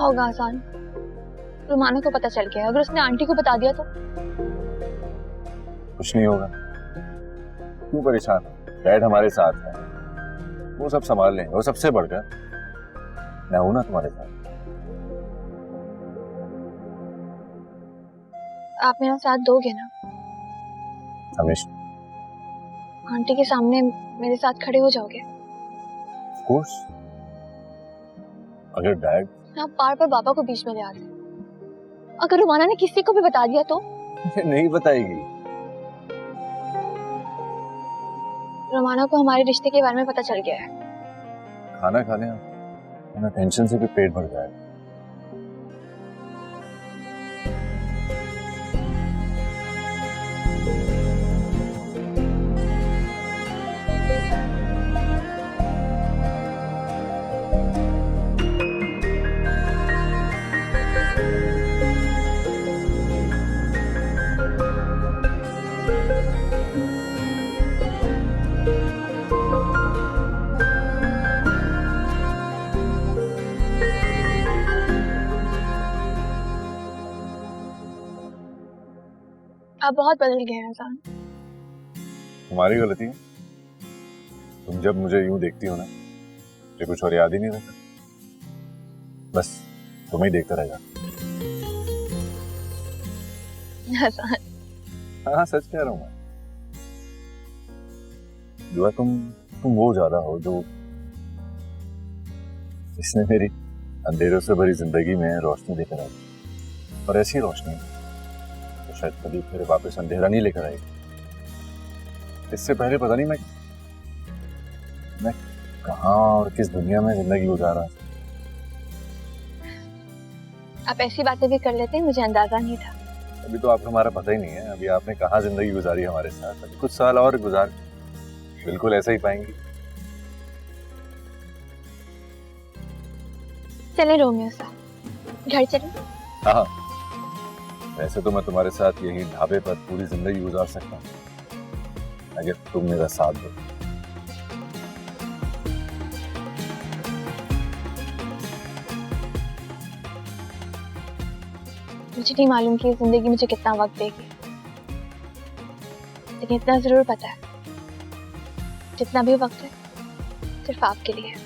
होगा आसान? रुमाना को पता चल गया, अगर उसने आंटी को बता दिया तो? कुछ नहीं होगा, क्यों परेशान हो? डैड हमारे साथ है, वो सब संभाल लेंगे। वो सबसे बढ़कर मैं हूं ना तुम्हारे साथ। आप मेरा साथ दोगे ना? हमेशा। आंटी के सामने मेरे साथ खड़े हो जाओगे? Of course. अगर डैड आप बार बार बाबा को बीच में ले आते हैं। अगर रुमाना ने किसी को भी बता दिया तो? नहीं बताएगी। रुमाना को हमारे रिश्ते के बारे में पता चल गया है। खाना खाने वरना टेंशन से भी पेट भर जाएगा। आप बहुत बदल गए हैं आसान। तुम्हारी गलती है। तुम जब मुझे यूं देखती हो ना, मुझे कुछ और याद ही नहीं रहता, बस तुम्हें ही देखता रह जाता। आसान। हाँ सच कह रहा हूँ मैं। दुआ तुम वो ज्यादा हो जो इसने मेरी अंधेरों से भरी जिंदगी में रोशनी लेकर आई, और ऐसी रोशनी तो शायद कभी फिर वापस अंधेरा नहीं लेकर आएगी। इससे पहले पता नहीं मैं कहाँ और किस दुनिया में जिंदगी गुजार रहा था। आप ऐसी बातें भी कर लेते हैं, मुझे अंदाजा नहीं था। अभी तो आपको हमारा पता ही नहीं है। अभी आपने कहाँ जिंदगी गुजारी हमारे साथ, अभी कुछ साल और गुजार बिल्कुल ऐसा ही पाएंगे। चले रोमियो साहब, घर चले। हाँ, वैसे तो मैं तुम्हारे साथ यही ढाबे पर पूरी जिंदगी गुजार सकता हूँ, अगर तुम मेरा साथ दो। मुझे नहीं मालूम कि जिंदगी मुझे कितना वक्त देगी, लेकिन इतना जरूर पता है, जितना भी वक्त है सिर्फ आपके लिए है।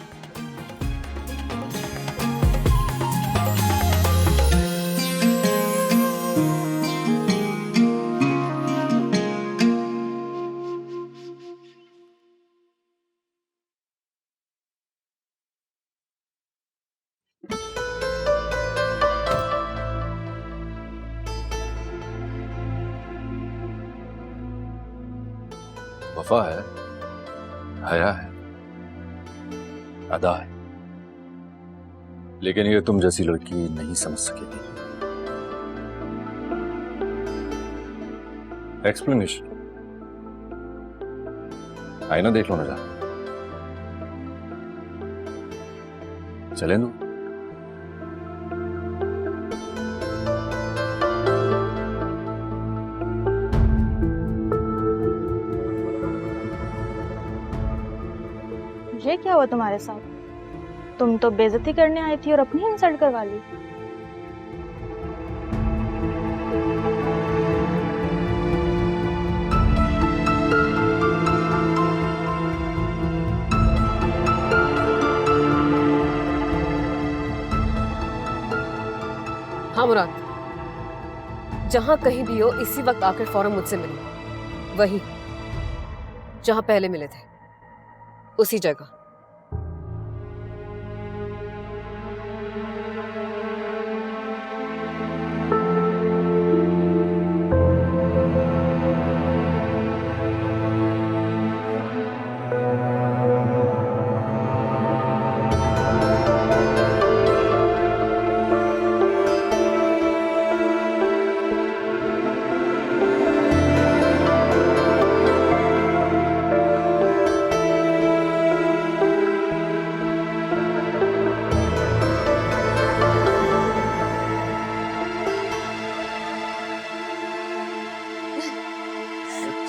वफा है, हया है, अदा है, लेकिन ये तुम जैसी लड़की नहीं समझ सकेगी। एक्सप्लेनेशन आईना देख लो ना, जा चलें दो। ये क्या हुआ तुम्हारे साथ? तुम तो बेइज्जती करने आई थी और अपनी इंसल्ट करवा ली। हाँ मुराद, जहां कहीं भी हो इसी वक्त आकर फौरन मुझसे मिलो, वही जहां पहले मिले थे, उसी जगह।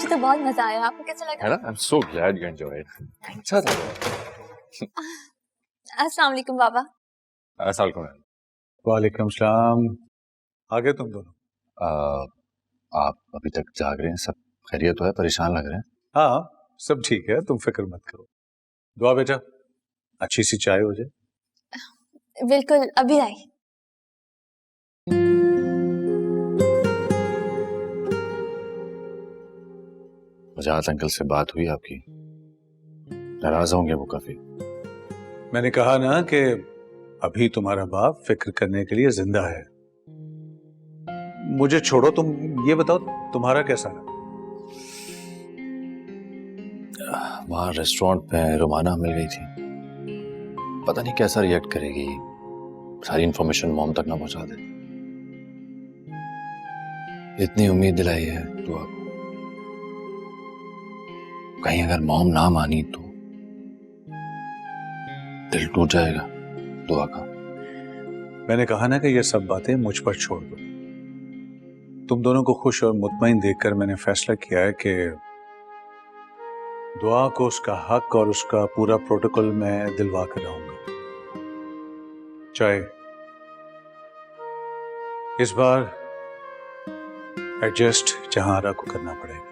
तो बहुत मजा आया, आपको कैसा लगा? है ना? I'm so glad you enjoyed. अच्छा था। अस्सलाम वालेकुम बाबा। अस्सलाम वालेकुम। वालेकुम सलाम। आगे तुम दोनों। आप अभी तक जाग रहे हैं? सब खैरियत तो है? परेशान लग रहे हैं। हाँ सब ठीक है, तुम फिक्र मत करो। दुआ बेटा, अच्छी सी चाय हो जाए। बिल्कुल, अभी आई। मुझात अंकल से बात हुई आपकी? नाराज होंगे वो काफी। मैंने कहा ना कि अभी तुम्हारा बाप फिक्र करने के लिए जिंदा है। मुझे छोड़ो, तुम ये बताओ तुम्हारा कैसा रहा? वहां रेस्टोरेंट में रोमाना मिल गई थी। पता नहीं कैसा रिएक्ट करेगी, सारी इंफॉर्मेशन मॉम तक ना पहुंचा दे। इतनी उम्मीद दिलाई है तो अब कहीं अगर मॉम ना मानी तो दिल टूट जाएगा दुआ का। मैंने कहा ना कि ये सब बातें मुझ पर छोड़ दो। तुम दोनों को खुश और मुतमईन देखकर मैंने फैसला किया है कि दुआ को उसका हक और उसका पूरा प्रोटोकॉल मैं दिलवा कर रहूंगा। चाहे इस बार एडजस्ट जहां को करना पड़ेगा।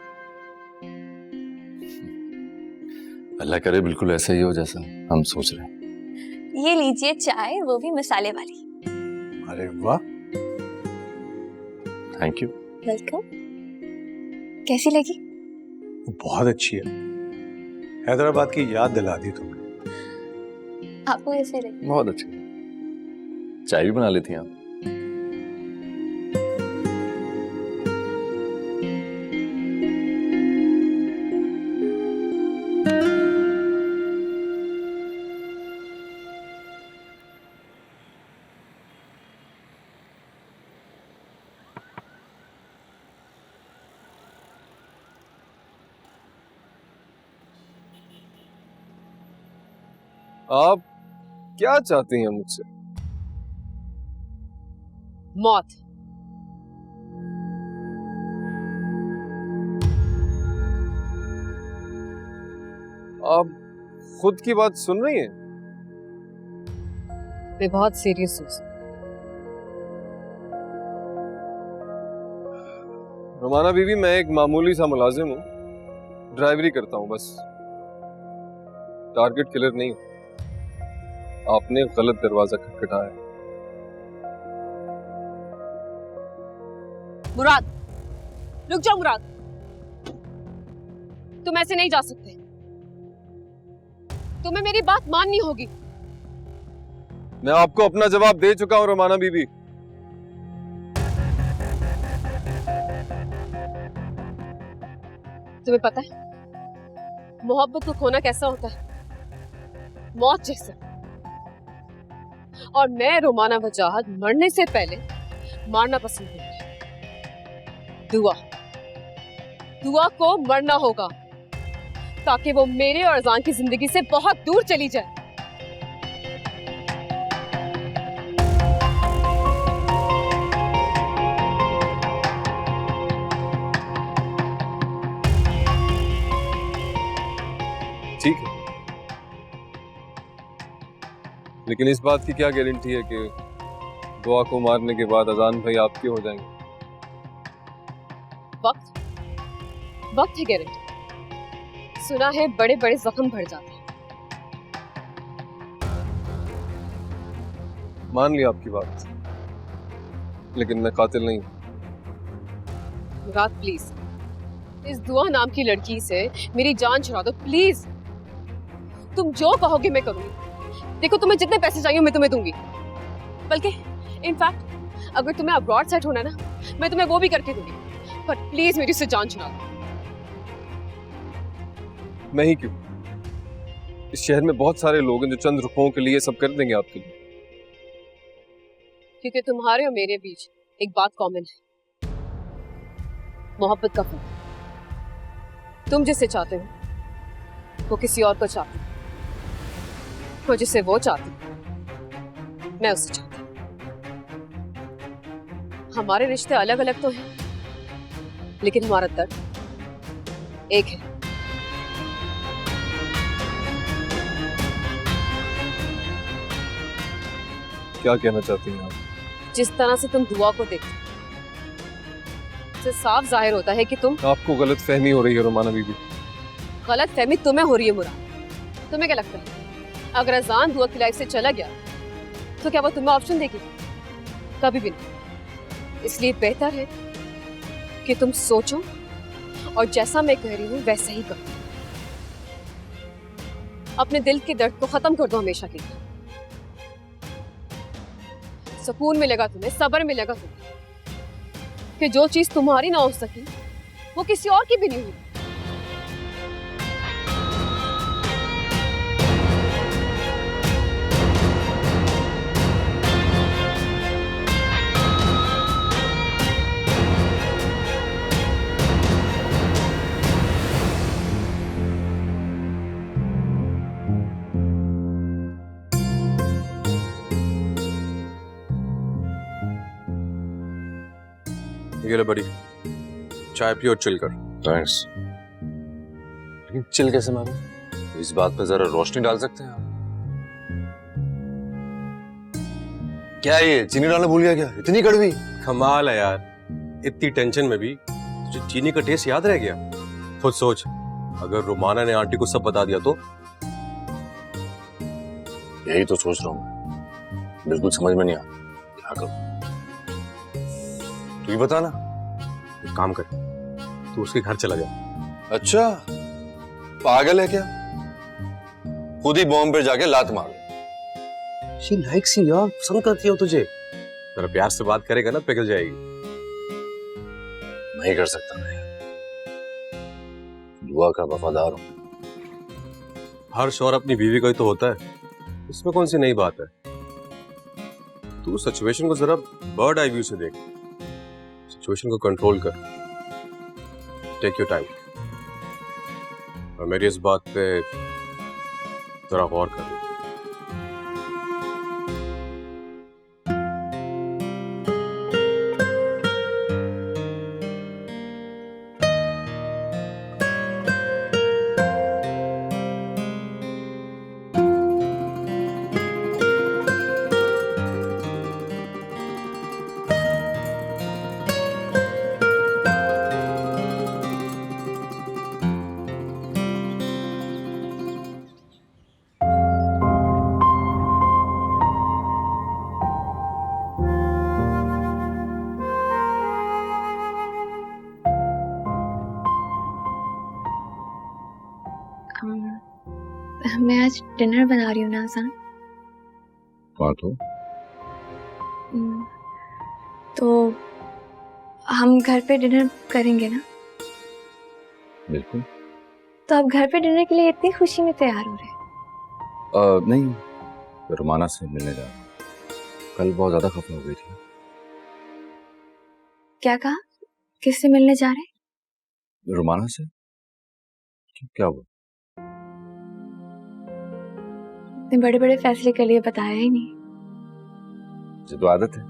अल्लाह करे बिल्कुल ऐसा ही हो जैसा हम सोच रहे हैं। ये लीजिए चाय, वो भी मसाले वाली। अरे वाह, थैंक यू। वेलकम। कैसी लगी? बहुत अच्छी है। हैदराबाद की याद दिला दी तुमने। आपको कैसी लगी? बहुत अच्छी। चाय भी बना लेती हैं आप? आप क्या चाहती हैं मुझसे? मौत। आप खुद की बात सुन रही हैं? मैं बहुत सीरियस हूँ। रोमाना बीवी, मैं एक मामूली सा मुलाजिम हूँ, ड्राइवरी करता हूँ बस, टारगेट किलर नहीं। आपने गलत दरवाजा खटखटाया। मुराद, रुक जाओ मुराद, तुम ऐसे नहीं जा सकते। तुम्हें मेरी बात माननी होगी। मैं आपको अपना जवाब दे चुका हूँ रोमाना बीबी। तुम्हें पता है मोहब्बत को खोना कैसा होता है? मौत जैसा। और मैं रोमाना वजाहत मरने से पहले मारना पसंद करूंगी। दुआ को मरना होगा ताकि वो मेरे और अजान की जिंदगी से बहुत दूर चली जाए। ठीक है, लेकिन इस बात की क्या गारंटी है कि दुआ को मारने के बाद अजान भाई आपके हो जाएंगे? वक्त है गारंटी। सुना है बड़े बड़े जख्म भर जाते हैं। मान लिया आपकी बात, लेकिन मैं कातिल नहीं। मुराद प्लीज, इस दुआ नाम की लड़की से मेरी जान छुड़ा दो प्लीज। तुम जो कहोगे मैं करूंगी। देखो, तुम्हें जितने पैसे चाहिए मैं तुम्हें दूंगी। बल्कि इनफैक्ट अगर तुम्हें अब्रॉड सेट होना ना, मैं तुम्हें वो भी करके दूंगी। पर प्लीज मेरी से जान छुड़ा दो। मैं ही क्यों, इस शहर में बहुत सारे लोग हैं जो चंद रुपयों के लिए सब कर देंगे आपके लिए। क्योंकि तुम्हारे और मेरे बीच एक बात कॉमन है, मोहब्बत का फर्क। तुम जिसे चाहते हो वो किसी और को चाहती, और जिसे वो चाहती मैं उसे चाहती। हमारे रिश्ते अलग अलग तो हैं, लेकिन हमारा दर्द एक है। क्या कहना चाहती हैं आप? जिस तरह से तुम दुआ को देखते हो, उससे साफ जाहिर होता है कि तुम आपको गलत फहमी हो रही है रोमाना बीबी। गलत फहमी तुम्हें हो रही है मुराद। तुम्हें क्या लगता है अगर अजान दुआ की लाइफ से चला गया तो क्या वो तुम्हें ऑप्शन देगी? कभी भी नहीं। इसलिए बेहतर है कि तुम सोचो और जैसा मैं कह रही हूँ वैसा ही करो। अपने दिल के दर्द को खत्म कर दो हमेशा के लिए। सुकून मिलेगा तुम्हें, सब्र मिलेगा तुम्हें कि जो चीज तुम्हारी ना हो सकी वो किसी और की भी नहीं हुई। ये ले बड़ी, चाय पियो और चिल कर। थैंक्स। लेकिन चिल कैसे मारूं? इस बात पे जरा रोशनी डाल सकते हैं आप? क्या है ये, चीनी डालना भूल गया क्या? इतनी कड़वी? कमाल है यार, इतनी टेंशन में भी तुझे चीनी का टेस्ट याद रह गया। खुद सोच, अगर रोमाना ने आंटी को सब बता दिया तो? यही तो सोच रहा हूँ मैं, बिल्कुल समझ में नहीं आ क्या करूं। तू ही बता ना। एक काम कर, तू उसके घर चला जा। अच्छा, पागल है क्या? खुद ही बॉम्ब पे जाके लात मार। शी लाइक्स यू यार, पसंद करती हो तुझे। तेरा प्यार से बात करेगा ना पिघल जाएगी। नहीं कर सकता मैं, दुआ का वफादार हूं। हर शौहर अपनी बीवी का ही तो होता है, इसमें कौन सी नई बात है। तू सिचुएशन को जरा बर्ड आई व्यू से देख, सिचुएशन को कंट्रोल कर, टेक योर टाइम। और मेरी इस बात पे जरा गौर कर। मैं आज डिनर बना रही हूँ ना आसान। हाँ तो हम घर पे डिनर करेंगे ना? बिल्कुल। तो आप घर पे डिनर के लिए इतनी खुशी में तैयार हो रहे हैं? नहीं, रोमाना से मिलने जा रहा हूं। कल बहुत ज्यादा खफा हो गई थी। क्या कहा? किससे मिलने जा रहे हैं? रोमाना से? क्या हुआ? इतने बड़े बड़े फैसले के लिए बताया ही नहीं। मुझे तो आदत है,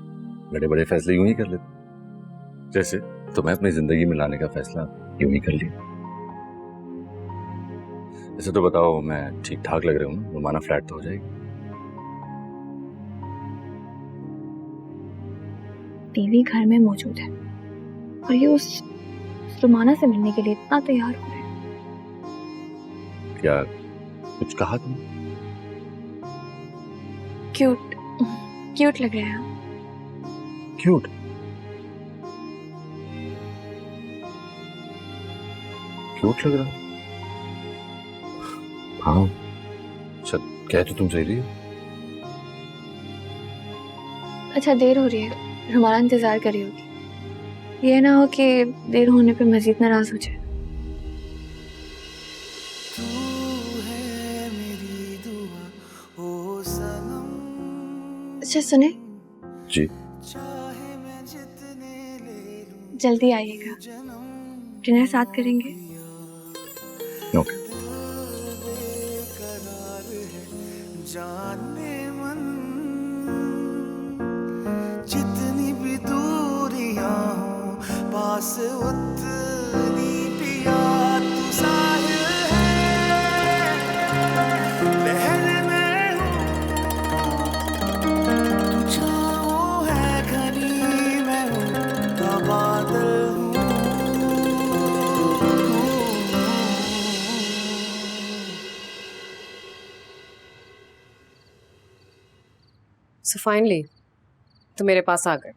बड़े बड़े फैसले यूं ही कर लेते। जैसे तुम्हें अपनी जिंदगी में लाने का फैसला यूं ही कर लिया। ऐसे तो बताओ, मैं ठीक ठाक लग रहा हूँ ना? रोमाना फ्लैट तो हो जाएगी। टीवी घर में मौजूद है और ये उस रोमाना से मिलने के लिए इतना तैयार हो रहे हैं। क्या कुछ कहा तुमने? क्यूट क्यूट लग रहे हैं आप। क्यूट? क्यूट लग रहा है? हाँ, अच्छा कह तो तुम सही रही हो। अच्छा, देर हो रही है, हमारा इंतजार कर रही होगी। ये ना हो कि देर होने पे मजीद नाराज हो जाए। अच्छा सुने जी, जल्दी आइएगा, डिनर साथ करेंगे। ओके। जितनी भी दूरियां हो पास उतनी पिया तू साहिल है। लहर में हूँ तू छाँव है घर सो फाइनली तुम मेरे पास आ गए।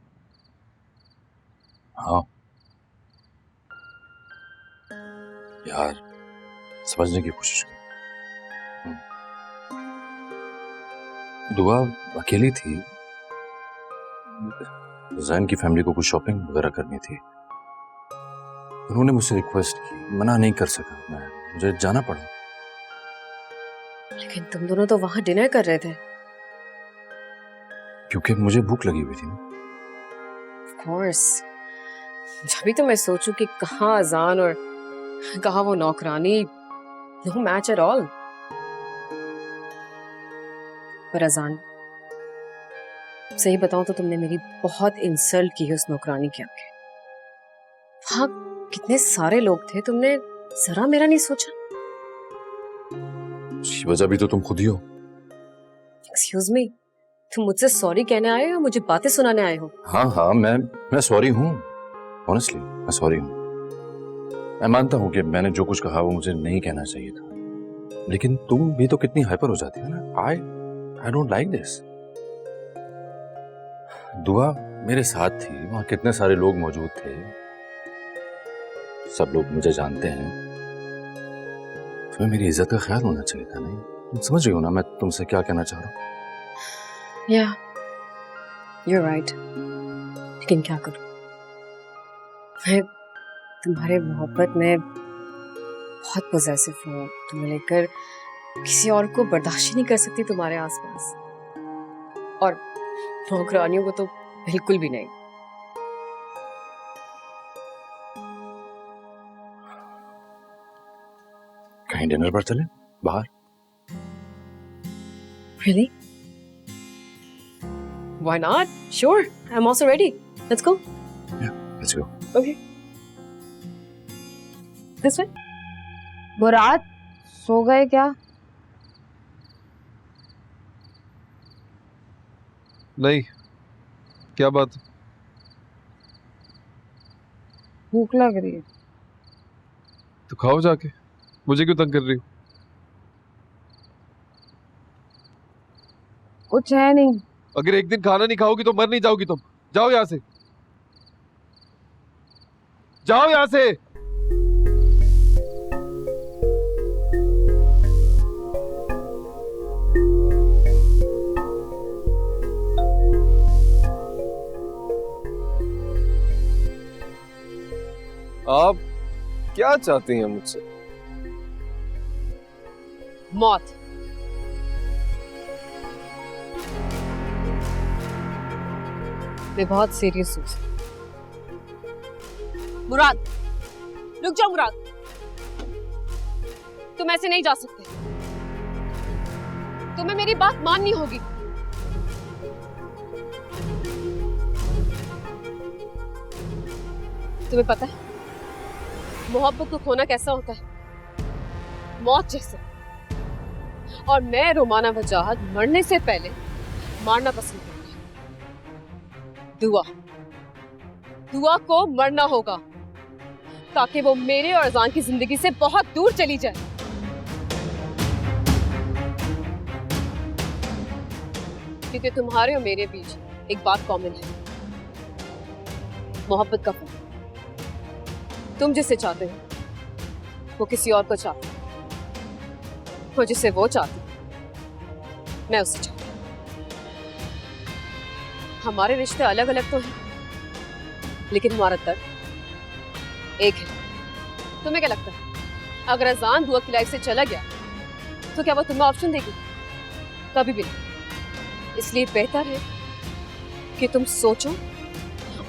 हाँ यार, समझने की कोशिश कर। दुआ अकेली थी, जैन की फैमिली को कुछ शॉपिंग वगैरह करनी थी। उन्होंने मुझसे रिक्वेस्ट की, मना नहीं कर सका मैं, मुझे जाना पड़ा। लेकिन तुम दोनों तो वहां डिनर कर रहे थे। क्योंकि मुझे भूख लगी हुई थी ना। Of course। जब भी तो मैं सोचूं कि कहाँ अजान और कहाँ वो नौकरानी, नो मैच एट ऑल। पर अजान, सही बताऊं तो तुमने मेरी बहुत इंसल्ट की है उस नौकरानी के आगे। वहां कितने सारे लोग थे, तुमने जरा मेरा नहीं सोचा। उसकी वजह भी तो तुम खुद ही हो। एक्सक्यूज मी, तुम मुझसे सॉरी कहने आए हो या मुझे बातें सुनाने आए हो? हाँ हाँ, मैं सॉरी हूँ, ऑनेस्टली मैं सॉरी हूँ। मैं मानता हूँ कि मैंने जो कुछ कहा वो मुझे नहीं कहना चाहिए था, लेकिन तुम भी तो कितनी हाइपर हो जाती है ना। I don't like this. दुआ मेरे साथ थी, वहां कितने सारे लोग मौजूद थे, सब लोग मुझे जानते हैं, तुम्हें मेरी इज्जत का ख्याल होना चाहिए था। नहीं, तुम समझ रही हो ना मैं तुमसे क्या कहना चाह रहा हूँ? Yeah, you're right। लेकिन क्या करूं, मैं तुम्हारे मोहब्बत में बहुत पोजेसिव हूँ। तुम्हें लेकर किसी और को बर्दाश्त ही नहीं कर सकती तुम्हारे आसपास, और नौकरानियों को तो बिल्कुल भी नहीं। कहीं डिनर पर चले बाहर? Really? Why not? Sure, I'm also ready. Let's go. Let's go. Okay. This way. मुराद, सो गए क्या? नहीं, क्या बात? भूख लग रही है। तो खाओ जाके, मुझे क्यों तंग कर रही हो? कुछ है नहीं। अगर एक दिन खाना नहीं खाओगी तो मर नहीं जाओगी तुम। जाओ यहाँ से, जाओ यहाँ से। आप क्या चाहती हैं मुझसे? मौत। मैं बहुत सीरियस हूँ। मुराद, रुक जाओ मुराद, तुम ऐसे नहीं जा सकते। तुम्हें मेरी बात माननी होगी। तुम्हें पता है मोहब्बत को खोना कैसा होता है? मौत जैसे। और मैं रोमाना वजाहत मरने से पहले मारना पसंद करूंगी। दुआ को मरना होगा ताकि वो मेरे और अजान की जिंदगी से बहुत दूर चली जाए। क्योंकि तुम्हारे और मेरे बीच एक बात कॉमन है, मोहब्बत का फर्क। तुम जिसे चाहते हो वो किसी और को चाहते हो, और जिसे वो चाहती मैं उसे चाहती हूँ। हमारे रिश्ते अलग अलग तो हैं, लेकिन हमारा दर्द एक है। तुम्हें क्या लगता है अगर अजान दुआ की लाइफ से चला गया तो क्या वो तुम्हें ऑप्शन देगी? कभी भी नहीं। इसलिए बेहतर है कि तुम सोचो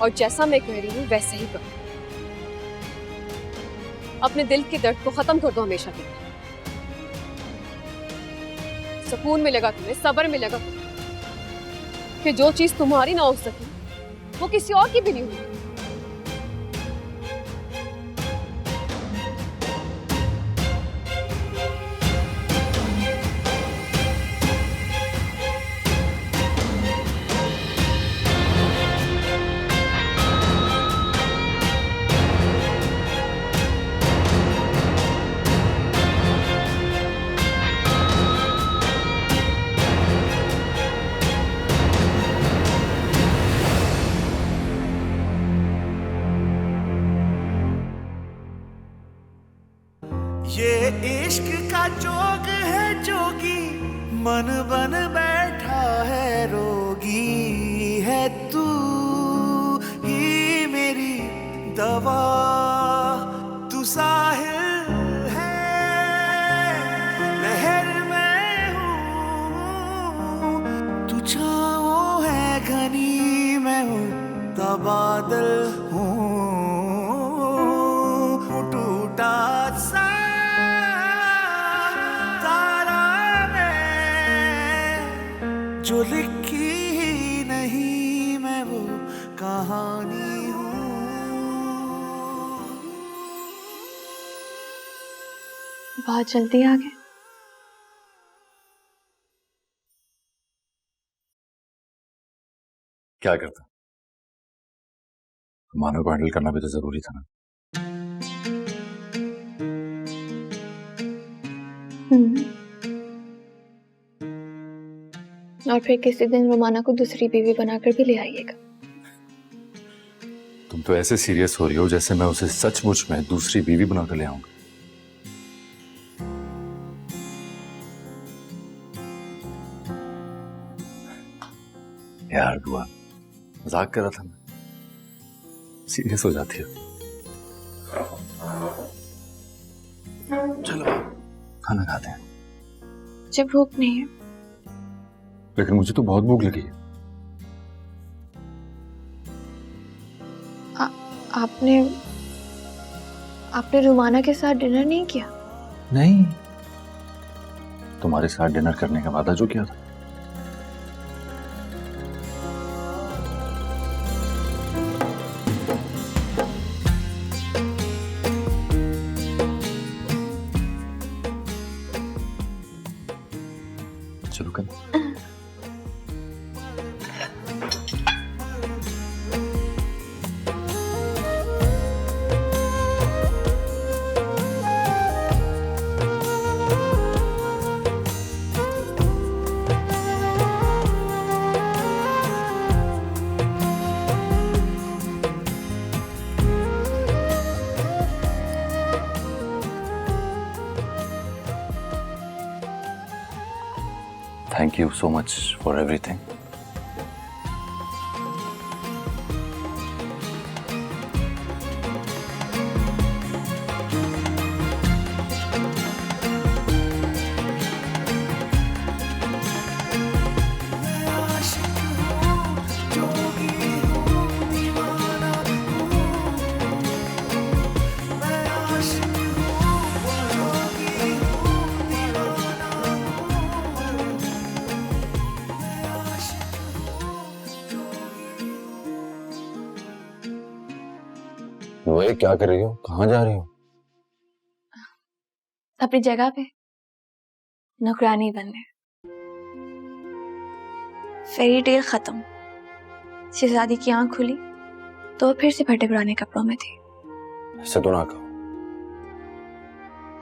और जैसा मैं कह रही हूँ वैसे ही करो। अपने दिल के दर्द को खत्म कर दो हमेशा के लिए। सुकून मिलेगा तुम्हें, सब्र मिलेगा तुम्हें कि जो चीज तुम्हारी ना हो सके वो किसी और की भी नहीं होगी। ये इश्क का जोग है जोगी, मन बन बैठा है रोगी, है तू ही मेरी दवा, तू साहिल है, लहर मैं हूँ, तू छाँव है घनी, मैं हूँ तबादल हूँ, टूटा सा तारा मैं, जो लिखी ही नहीं मैं वो कहानी हूँ। बहुत जल्दी आ गए। क्या करता, मानव को हैंडल करना भी तो जरूरी था ना। और फिर किसी दिन रोमाना को दूसरी बीवी बनाकर भी ले आइएगा। तुम तो ऐसे सीरियस हो रही हो जैसे मैं उसे सचमुच में दूसरी बीवी बनाकर ले आऊंगा। यार दुआ, मजाक कर रहा था मैं, सीरियस हो जाती है। चलो खाना खाते हैं। जब भूख नहीं है। लेकिन मुझे तो बहुत भूख लगी है। आपने रोमाना के साथ डिनर नहीं किया? नहीं, तुम्हारे साथ डिनर करने का वादा जो किया था। चलो कर। Thank you so much for everything. वही क्या कर रही हो, कहाँ जा रही हो? अपनी जगह पे नौकरानी बनने। फेरी टेल खत्म। शहजादी की आंख खुली तो फिर से फटे पुराने कपड़ों में थी। ऐसे तो ना कहो।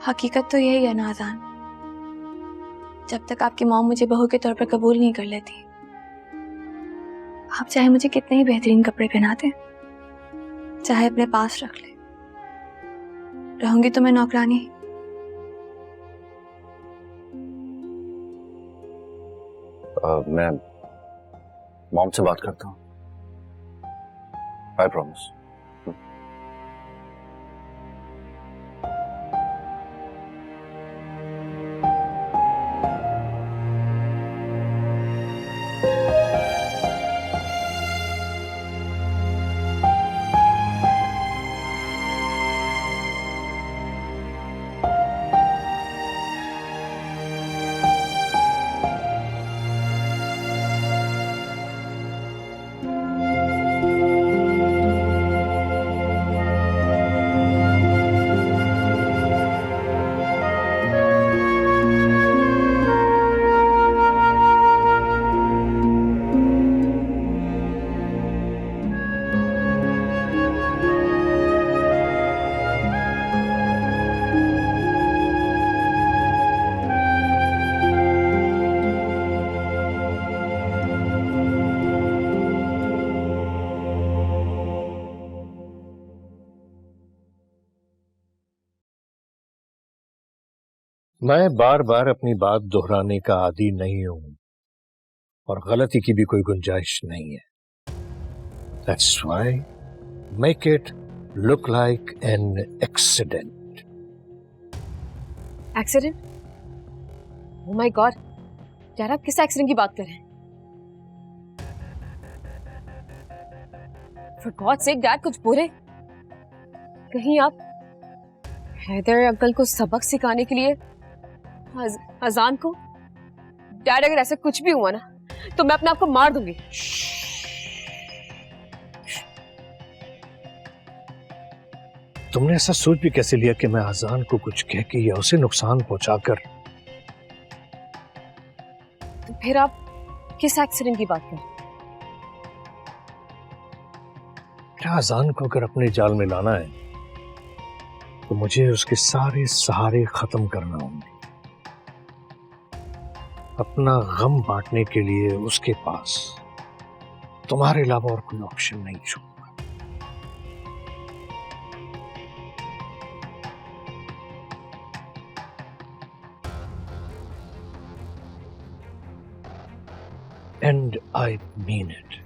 हकीकत तो यही है नाज़ान, जब तक आपकी मॉम मुझे बहू के तौर पर कबूल नहीं कर लेती, आप चाहे मुझे कितने ही बेहतरीन कपड़े पहना दें, चाहे अपने पास रख ले, रहूंगी तो मैं नौकरानी। मैं मॉम से बात करता हूँ। I promise. मैं बार बार अपनी बात दोहराने का आदी नहीं हूं और गलती की भी कोई गुंजाइश नहीं है। That's why make it look like an accident. Accident? Oh my God, यार आप किस एक्सीडेंट की बात कर रहे हैं? फॉर गॉड सेक डैड, कुछ बोले? कहीं आप हैदर अंकल को सबक सिखाने के लिए अजान को? डैड, अगर ऐसा कुछ भी हुआ ना तो मैं अपने आप को मार दूंगी। तुमने ऐसा सोच भी कैसे लिया कि मैं अजान को कुछ कह के या उसे नुकसान पहुंचाकर? तो फिर आप किस एक्सीडेंट की बात कर रहे हैं? मेरा अजान को अगर अपने जाल में लाना है तो मुझे उसके सारे सहारे खत्म करना होंगे। अपना गम बांटने के लिए उसके पास तुम्हारे अलावा और कोई ऑप्शन नहीं छोड़ूंगा। And I mean it.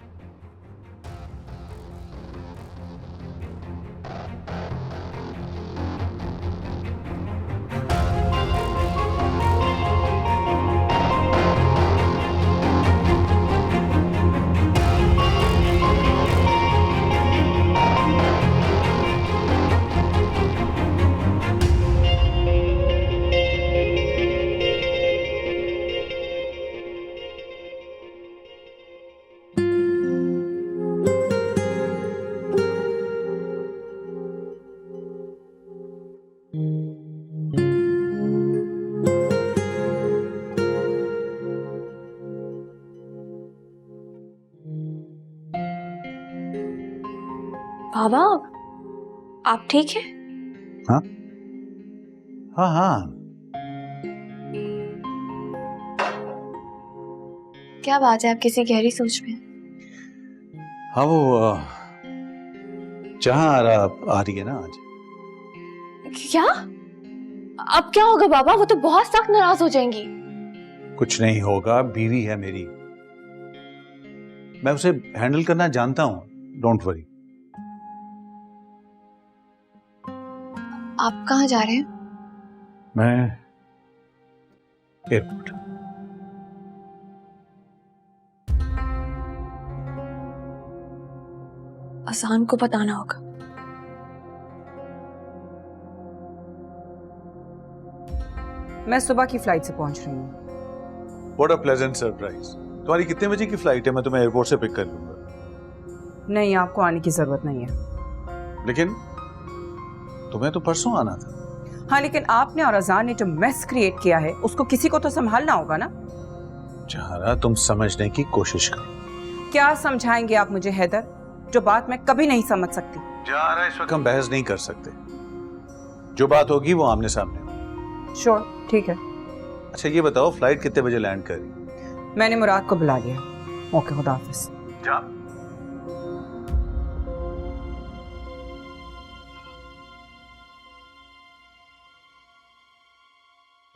बाबा, आप ठीक हैं? हाँ हाँ हाँ। क्या बात है, आप किसी गहरी सोच में? हाँ वो जहां आ रही है ना आज। क्या? अब क्या होगा बाबा? वो तो बहुत सख्त नाराज हो जाएंगी। कुछ नहीं होगा, बीवी है मेरी, मैं उसे हैंडल करना जानता हूं, डोंट वरी। आप कहाँ जा रहे हैं? मैं एयरपोर्ट। असान को बताना होगा। मैं सुबह की फ्लाइट से पहुंच रही हूँ। What a pleasant surprise. तुम्हारी कितने बजे की फ्लाइट है? मैं तुम्हें एयरपोर्ट से पिक कर लूंगा। नहीं, आपको आने की जरूरत नहीं है। लेकिन तुम्हें तो परसों आना था। हाँ, लेकिन आपने और अजान ने जो मेस क्रिएट किया है उसको किसी को तो संभालना होगा ना। जहारा, तुम समझने की कोशिश करो। क्या समझाएंगे आप मुझे हैदर, जो बात मैं कभी नहीं समझ सकती? जहारा, इस वक्त हम बहस नहीं कर सकते। जो बात होगी वो आमने सामने होगी। श्योर, ठीक है। अच्छा ये बताओ, फ्लाइट कितने बजे लैंड करी? मैंने मुराद को बुला लिया। ओके, खुदा हाफिज। जा।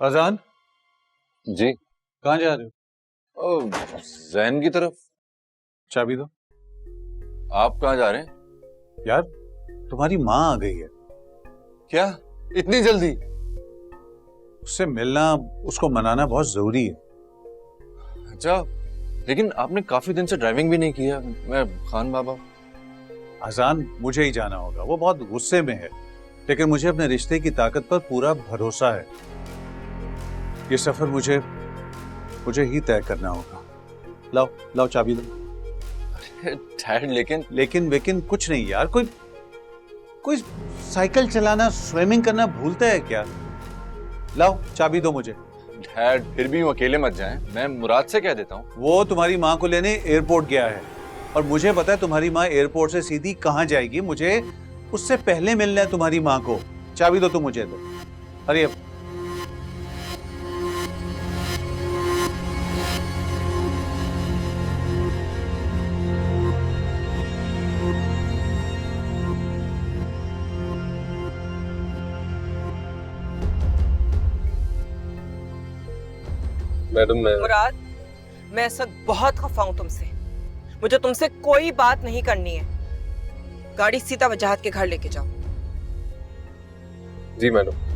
अजान जी, कहाँ जा रहे हो? जैन की तरफ। चाबी दो। आप कहाँ जा रहे हैं? यार, तुम्हारी माँ आ गई है। क्या इतनी जल्दी? उससे मिलना, उसको मनाना बहुत जरूरी है। अच्छा, लेकिन आपने काफी दिन से ड्राइविंग भी नहीं किया। मैं खान बाबा। अजान, मुझे ही जाना होगा। वो बहुत गुस्से में है, लेकिन मुझे अपने रिश्ते की ताकत पर पूरा भरोसा है। ये सफर मुझे ही तय करना होगा। लाओ लाओ चाबी दो। डैड, लेकिन कुछ नहीं यार। कोई साइकिल चलाना, स्विमिंग करना भूलता है क्या? लाओ चाबी दो मुझे। डैड, फिर भी यूं अकेले मत जाएं। मैं मुराद से कह देता हूँ। वो तुम्हारी माँ को लेने एयरपोर्ट गया है, और मुझे पता है तुम्हारी माँ एयरपोर्ट से सीधी कहाँ जाएगी। मुझे उससे पहले मिलना है तुम्हारी माँ को। चाबी दो, तुम मुझे दो। अरे मैडम मैं मुराद, मैं इस वक्त बहुत खफा हूं तुमसे। मुझे तुमसे कोई बात नहीं करनी है। गाड़ी सीधा वजाहत के घर लेके जाओ। जी madam.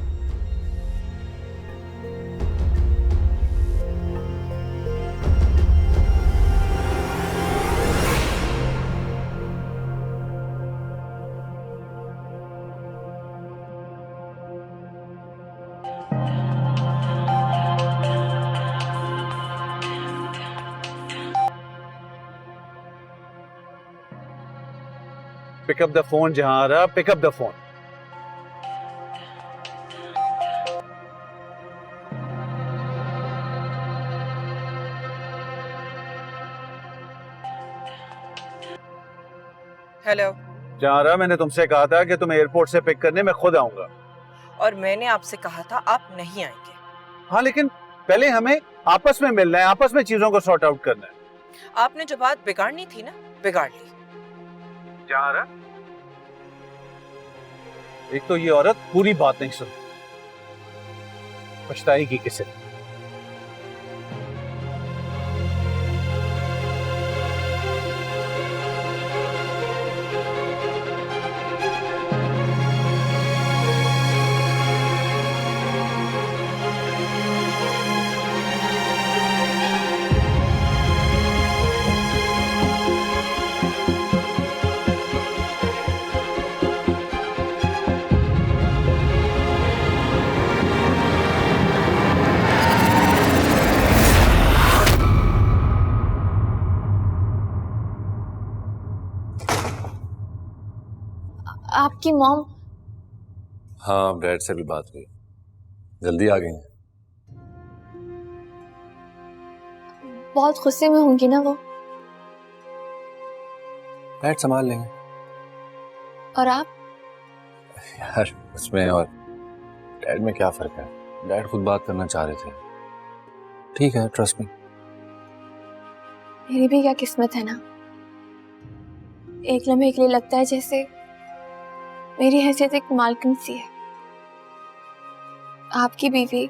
Pick up the phone Zahara, pick up the phone. Hello. Zahara, मैंने तुमसे कहा था कि तुम एयरपोर्ट से पिक करने, मैं खुद आऊंगा। और मैंने आपसे कहा था आप नहीं आएंगे। हाँ, लेकिन पहले हमें आपस में मिलना है, आपस में चीजों को सॉर्ट आउट करना है। आपने जो बात बिगाड़नी थी ना, बिगाड़ ली। जहारा, एक तो ये औरत पूरी बात नहीं सुनती, पछताएगी किसे। आपकी मॉम? हाँ, डैड से भी बात हुई, जल्दी आ गई हैं। बहुत गुस्से में होंगी ना वो। डैड संभाल लेंगे। और आप? यार, उसमें और डैड में क्या फर्क है? डैड खुद बात करना चाह रहे थे। ठीक है, ट्रस्ट मी। मेरी भी क्या किस्मत है ना, एक लम्हे के लिए लगता है जैसे मेरी हैसियत एक मालकिन सी है, आपकी बीवी,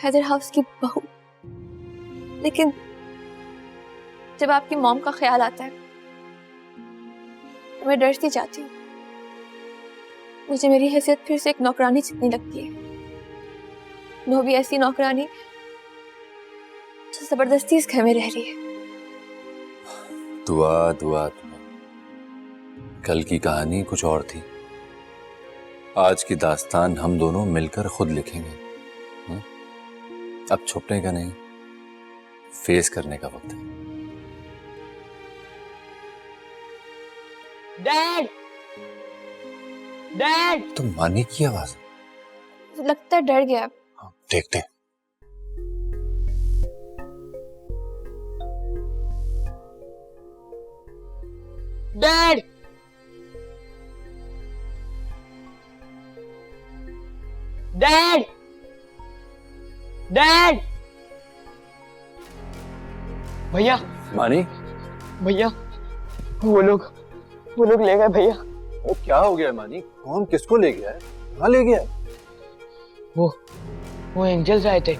हैदर हाउस की बहू। लेकिन जब आपकी मॉम का ख्याल आता है तो मैं डर सी जाती हूँ। मुझे मेरी हैसियत फिर से एक नौकरानी जितनी लगती है, वो भी ऐसी नौकरानी जो जबरदस्ती इस घर में रह रही है। दुआ दुआ तुम्हें। कल की कहानी कुछ और थी, आज की दास्तान हम दोनों मिलकर खुद लिखेंगे। अब छुपने का नहीं, फेस करने का वक्त है। Dad, dad. तुम मानी की आवाज? लगता है डर गया। हाँ, देखते। Dad, dad, dad. भैया, मानी, भैया, वो लोग ले गए भैया। वो क्या हो गया मानी? कौन किसको ले गया है? कहाँ ले गया है? वो एंजल्स आए थे,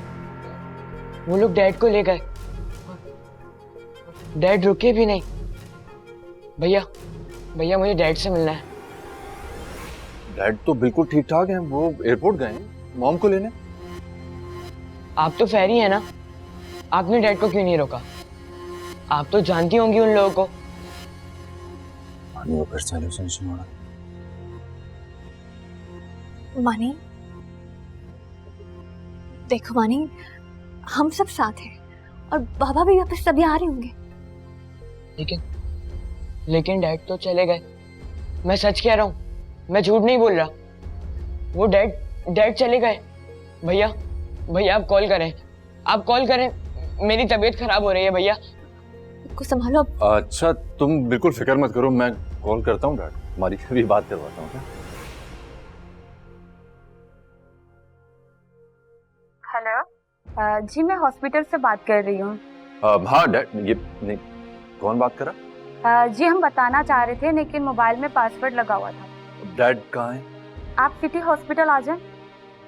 वो लोग डैड को ले गए। डैड रुके भी नहीं। भैया, भैया मुझे डैड से मिलना है। डैड तो बिल्कुल ठीक ठाक हैं, वो एयरपोर्ट गए हैं मॉम को लेने। आप तो फेरी है ना, आपने डैड को क्यों नहीं रोका? आप तो जानती होंगी उन लोगों को। मानी, वो फिर से hallucination हो रहा है। मानी, देखो मानी, हम सब साथ हैं और बाबा भी वापस सभी आ रहे होंगे। लेकिन डैड तो चले गए। मैं सच कह रहा हूँ, मैं झूठ नहीं बोल रहा। वो डैड चले गए। भैया, भैया आप कॉल करें, आप कॉल करें, मेरी तबीयत खराब हो रही है भैया। को संभालो। अच्छा, तुम बिल्कुल फिक्र मत करो, मैं कॉल करता हूँ डैड, हमारी भी बात करवाता हूँ। हेलो, जी मैं हॉस्पिटल से बात कर रही हूँ। हाँ डैड, ये नहीं, कौन बात कर रहा? जी हम बताना चाह रहे थे लेकिन मोबाइल में पासवर्ड लगा हुआ था। डैड कहाँ है? आप सिटी हॉस्पिटल आ जाएं।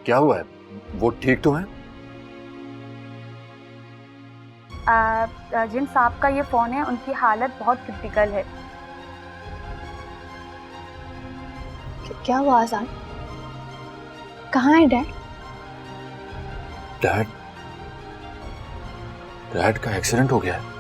क्या हुआ है? वो ठीक तो है? जिन साहब का ये फ़ोन है, उनकी हालत बहुत क्रिटिकल है। क्या हुआ आजान? कहाँ है डैड? डैड का एक्सीडेंट हो गया है।